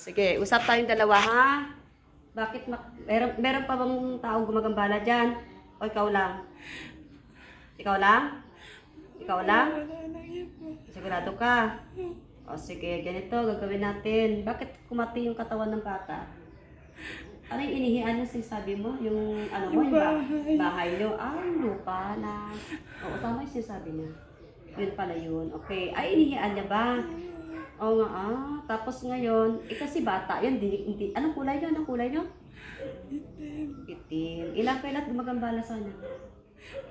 Sige, usap tayong dalawa ha. Bakit meron pa bang taong gumagambala dyan? O ikaw lang? Ikaw lang? Ikaw lang? Sigurado ka? O sige, ganito gagawin natin. Bakit kumati yung katawan ng bata? Ano yung inihian yung sinasabi mo? Yung ano mo, yung bahay nyo? Ay, lupa na. O, tama yung sinasabi niya. Yun pala yun. Okay. Ay, inihian niya ba? Oo nga, tapos ngayon, kasi bata yun, hindi. Anong kulay nyo? Anong kulay nyo? Itim. Itim. Ilang kailan gumagambala sa kanya?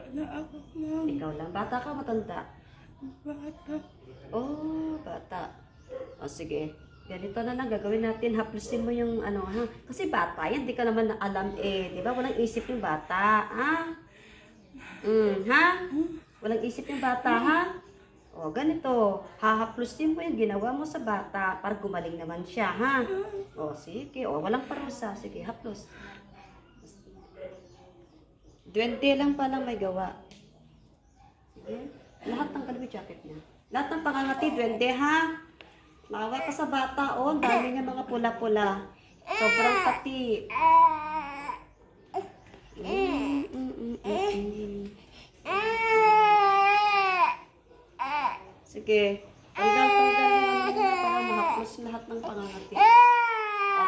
Wala ako lang. Ikaw lang. Bata ka, matanda? Bata. Oh, bata. O, sige. Ganito na lang, gagawin natin. Haplusin mo yung ano, ha? Kasi bata yan, di ka naman alam eh. Di ba? Walang isip yung bata, ha? Ha? Walang isip yung bata, ha? O, ganito. Hahaplusin mo yung ginawa mo sa bata para gumaling naman siya, ha? O, sige. O, walang parusa. Sige, haplos. 20 lang palang may gawa. Sige. Lahat ng kalbi jacket niya. Lahat ng pangangati, 20, ha? Maawa ka sa bata, oh. Dami niya mga pula-pula. Sobrang pati. Sige. Tanggal yung ano para mahaplos lahat ng pangangati. O,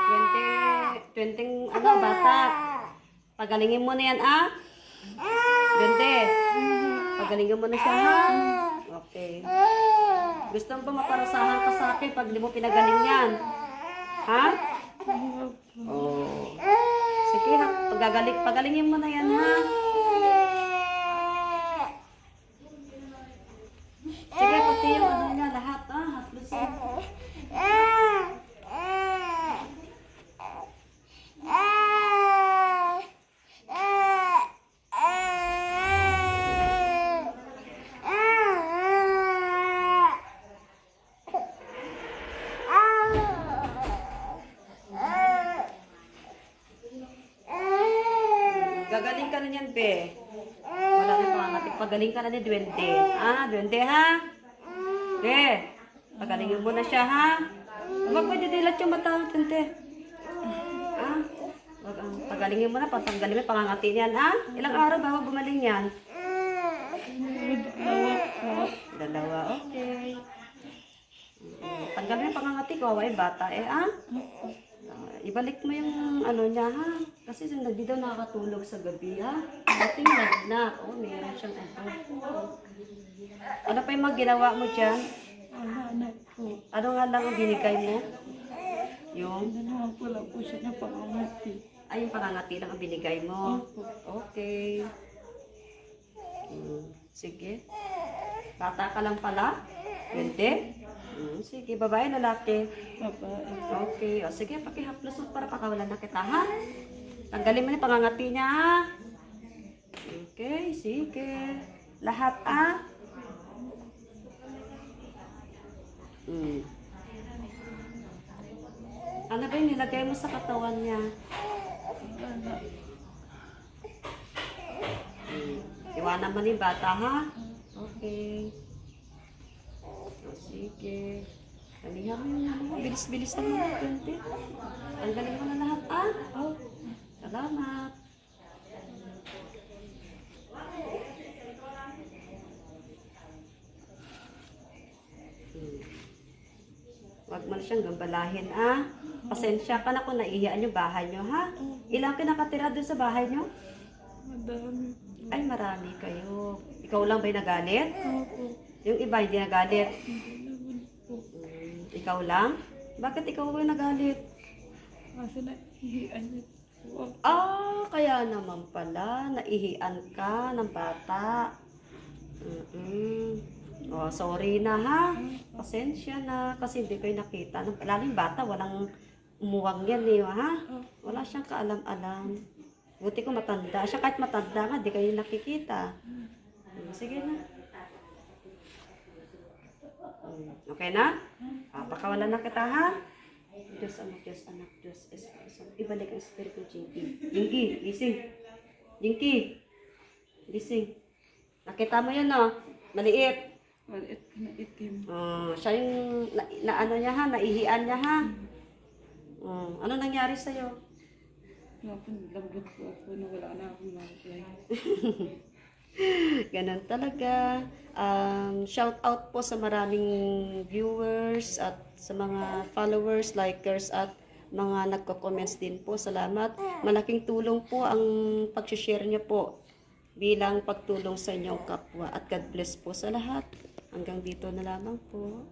20 ano, bata. Pagalingin mo na yan, 20. Pagalingin mo na siya, ha? Okay. Gusto mo ba maparusahan ka sa akin pag di mo pinagaling yan? Ha? Oh. Sige, pagalingin mo na yan, ha? Sige, pati yung ano niya, lahat, ha? Haplusin. Gagaling ka na niyan, be. Wala na pangangatik. Pagaling ka na ni Duwende. Duwende, ha? Be, pagalingin mo na siya, ha? Huwag pwede dilat yung mata, Duwende. Pagalingin mo na, patanggalin mo pangangati niyan, ha? Ilang araw bago gumaling yan? Dalawa, okay. Tanggalin mo pangangati ko, ay bata, ibalik mo yung ano niya, ha? Kasi hindi daw nakakatulog sa gabi, ha? Dating nagnak. Oh, meron siyang ano. Ano pa yung mga ginawa mo dyan? Anak po. Ano nga lang ang binigay mo? Yung? Ganahan ko lang po siya na pangangati. Ay, yung pangangati lang ang binigay mo. Okay. Sige. Bata ka lang pala? 20? Sige, babae, lalaki. Babae. Okay. O, sige, pakihaplos mo para pakawalan na kita, ha? Tanggalin mo na yung pangangati niya, ha? Okay, sige. Lahat, Ano ba yung nilagay mo sa katawan niya? Iwanan mo na yung bata, ha? Okay. O, sige. Talihan mo yung ano. Bilis-bilis na mga 20. Tanggalin mo na lahat, Salamat. Huwag mo na siyang gambalahin, Pasensya ka na kung naihiyan yung bahay nyo, ha? Ilang kinakatira doon sa bahay nyo? Madami. Ay, marami kayo. Ikaw lang ba'y nagalit? Opo. Yung iba hindi nagalit? Hindi naman po. Ikaw lang? Bakit ikaw ba'y nagalit? Kasi naihiyan niya po. Kaya naman pala, naihian ka ng bata. Oh, sorry na, ha? Pasensya na, kasi hindi kayo nakita. Lalo yung bata, walang umuwang yan, ha? Wala siyang kaalam-alam. Buti ko matanda. Siya kahit matanda nga, di kayo nakikita. Sige na. Okay na? Pakawalan na kita, ha? Diyos, anak, Diyos, anak, Diyos, Espiritu. Ibalik ang Espiritu, Jinky. Jinky, gising. Jinky, gising. Nakita mo yan, no? Maliit. Maliit na itim. Siya yung, ano niya, ha? Naihian niya, ha? Ano nangyari sa'yo? Lambot po ako na wala na akong ma-apply. Ganun talaga. Shout out po sa maraming viewers at sa mga followers, likers at mga nagko-comments din po. Salamat. Malaking tulong po ang pag-share niyo po bilang pagtulong sa inyong kapwa. At God bless po sa lahat. Hanggang dito na lamang po.